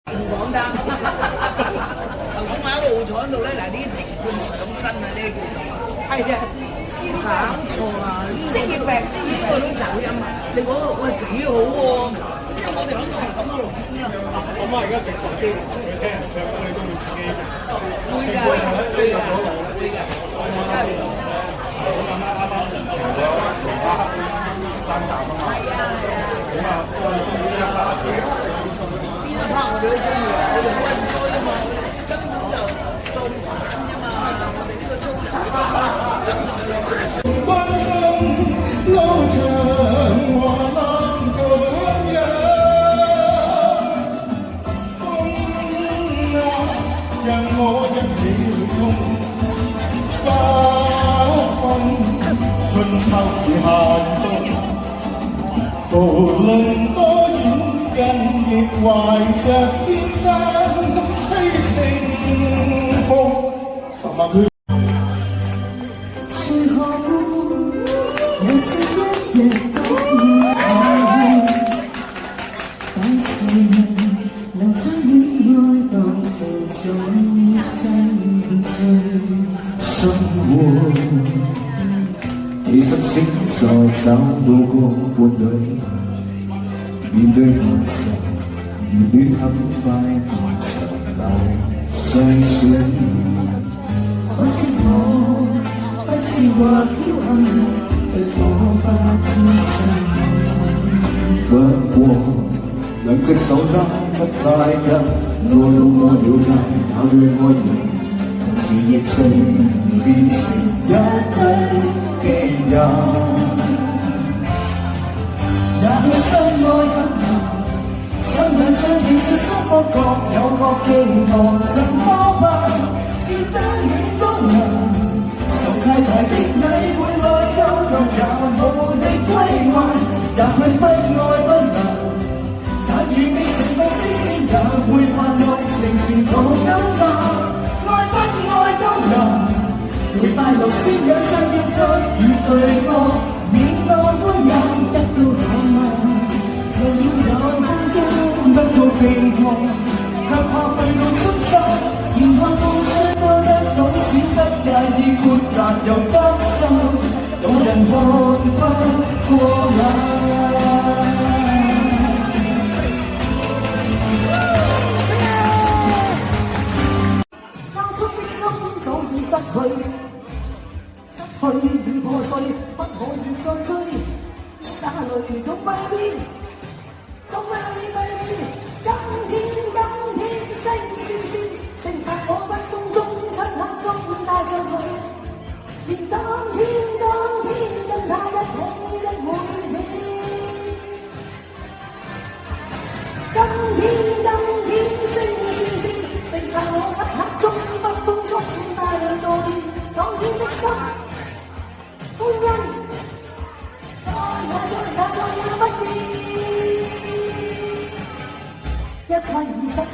講得頭先我一路坐喺度咧，嗱呢啲評判上身啊，呢叫做係啊，搞錯啊！職業病，呢個都走音啊！你講喂幾好喎，即係我哋喺度係咁一路傾啦。我媽而家食飯機，中意聽人唱歌，你都會自己會㗎，會㗎，會㗎，真係會。我啱啱同阿黑爭站啊嘛，咁啊，我中意呢一 part 嘅。邊一 part 我哋都中意啊！我哋好 enjoy 啫嘛，根本就到玩啫嘛，我哋呢個中意。關心路長和浪咁樣，風啊，讓我一起衝，不分春秋與夏冬，無論多遠近，亦懷着天真去情風，慢慢去。人生一日都愛，但誰人能將戀愛當成終身興趣？生活其實正在找到個伴侶，面對現實，熱戀很快變長大細水。可惜我不知或僥倖。對火花天生，不過兩隻手拉得太緊，愛到我了解，那對愛人，同時亦最易變成一對基因。也許相愛很難，像兩張現實生活各有各寄望，怎麼辦？要得戀都難，受太大的你會內疚。也無力歸還，也許不愛不能，但如未成為星星，也會怕愛情前途尷尬。愛不愛都難，會快樂先有責任給予對方，面露歡顏，得到浪漫，又要有空間，得到平衡，卻怕去到出錯，然後付出多得到少，不介意豁達又擔心。有人看不過眼，交出的心早已失去已破碎，不可以再追，灑淚都迷戀，都迷戀。今天星星星發我不風中，漆黑中帶着淚。連當天跟他一起的每天，今天星剩下我漆黑中北風中帶來悼念，當天的心歡欣，再也不見，一切已失去，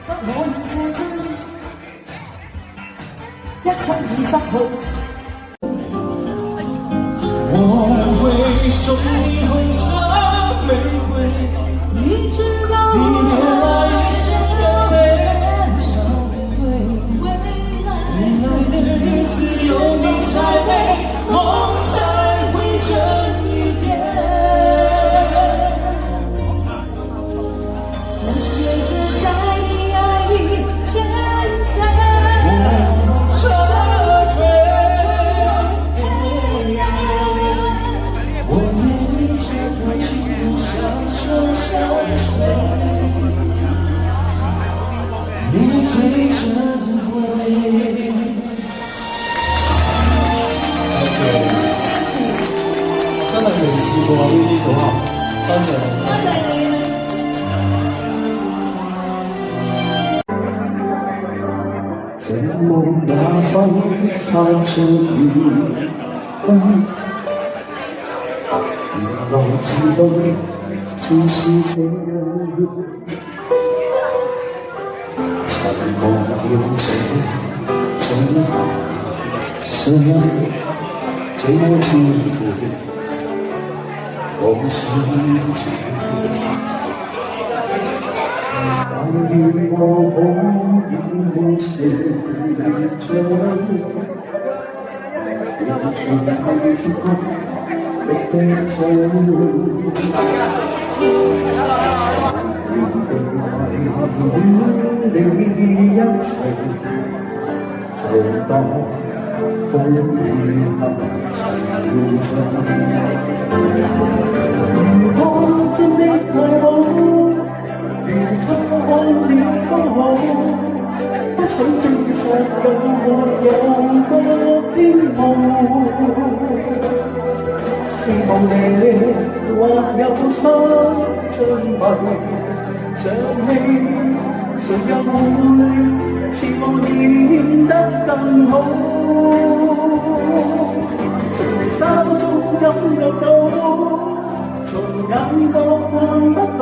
不可以再追。一切已失去。我會送你紅色玫瑰，你知道你別來一生的分手對未來的日子有你才美，夢才會真一點。我學着在你愛裡站在。你最珍貴。真係未試過呢啲組合，多謝你。多謝你。這夢也分看出緣分，原來知道正是這樣。曾忘掉這種傷，這天賦我相處。願我可以沒成離場，完全係結局，歷地做。你一場，就當風雨後塵如果真的太好，如錯看了都好，不想證實有沒有個天幕。希望你或有心進迷。像你，誰又會似我演得更好？從離沙中感覺到，從眼角看得到，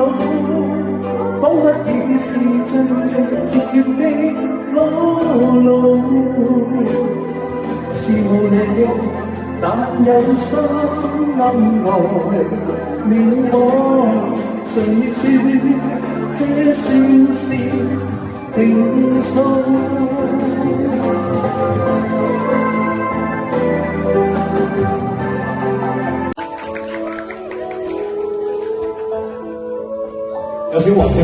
彷彿已是最直接的裸露。是無理，但有心暗來了我，誰說？這算是定數。有小黃添。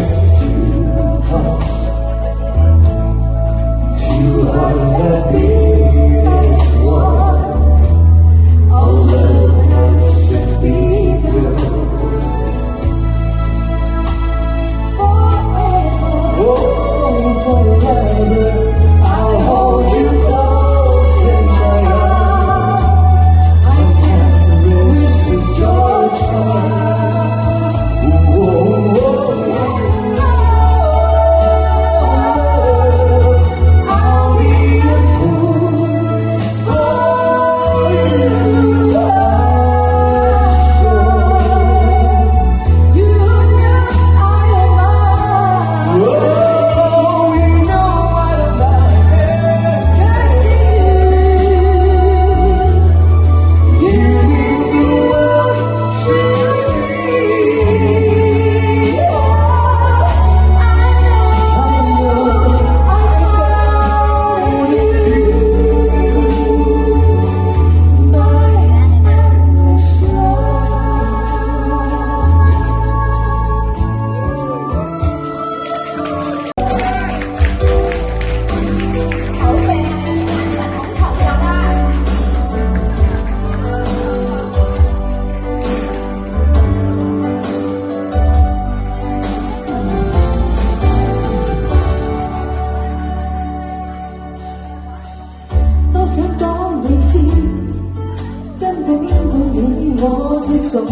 我最在乎，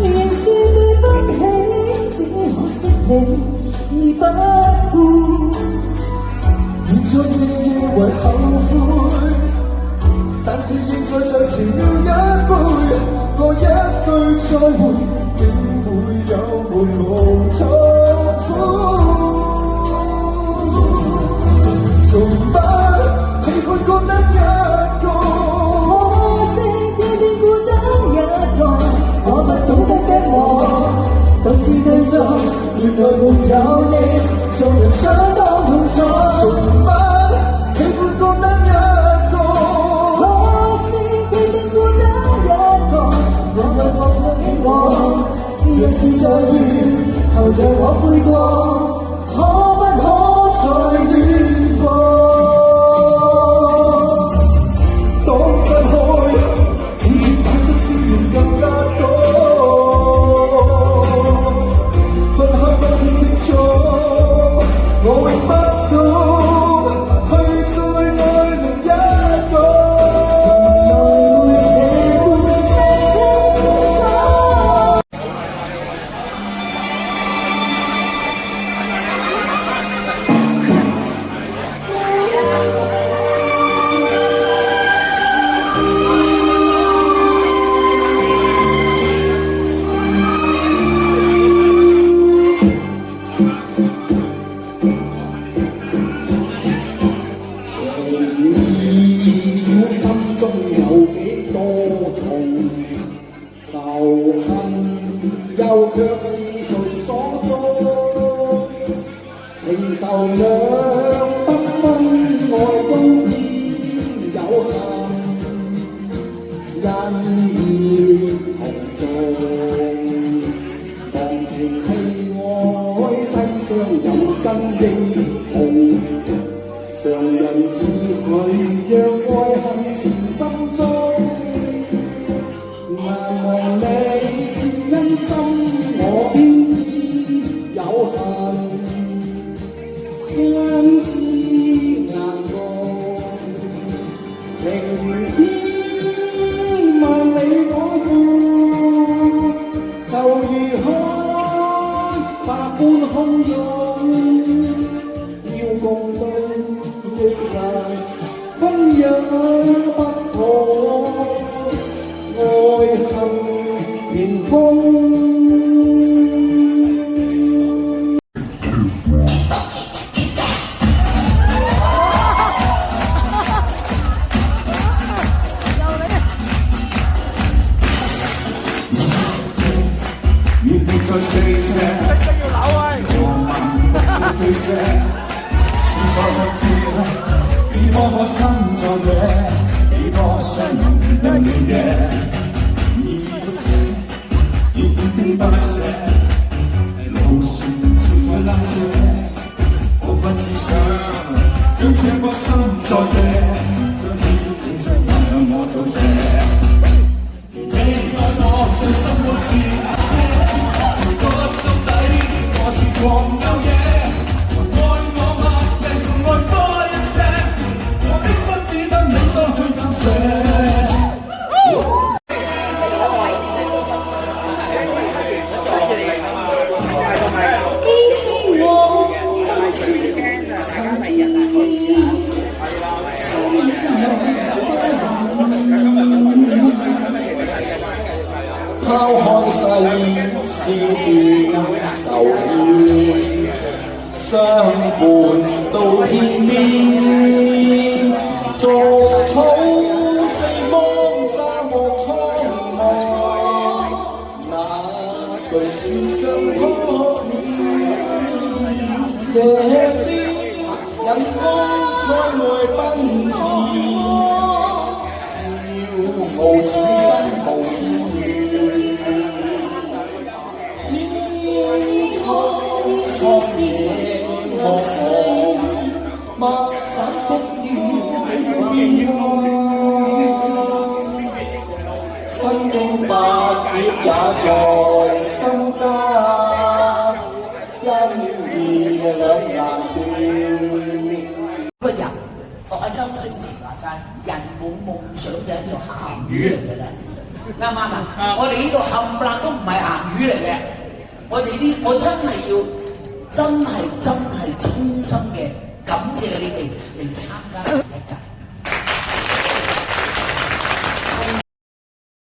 仍是對不起，只可惜你而不顧。現在夜夜為後悔，但是現在就遲了一杯，我一句再會，竟會有無窮痛苦。從不喜歡孤單一個。我不懂得跟我獨自對坐，原來沒有你，做人相當痛楚。從不喜歡孤單一個，可惜既定孤單一個。我愛放棄我，若是再遇，後讓我悔過，可不可再戀過？又卻是誰所做？兩不分愛中偏有恨，因義同重，忘情氣愛世上有真英雄，常人自許讓愛恨纏心中。難忘你因心我偏有恨，相思難共，情千萬里海闊，愁如海百般洶湧，要共對亦難，分也不可。愛恨連空。越別再四射，我慢不退射，只可惜別可心在野，幾多傷人讓你嘅，依依不捨，要點點不捨，路線潮在冷瀉，我不只想將這顆心再借，將天正常還向我早寫，你愛我最深愛是那些，如果心底我是狂有野，愛我嗎？病仲愛多一些，我的心只得你再去感謝。拋開世事斷愁怨，相伴到天邊，做草四方沙漠蒼茫，那句說相可憐，這啲人光窗外奔馳，笑傲此生無處。陌生的遠身經百劫也在心間，因義兩難斷。個人學阿周星馳話齋，人冇夢想就係一條鹹魚嚟嘅啦，啱唔啱啊？我哋呢度冚唪唥都唔係鹹魚嚟嘅，我真係衷心嘅感謝你哋嚟參加第一屆。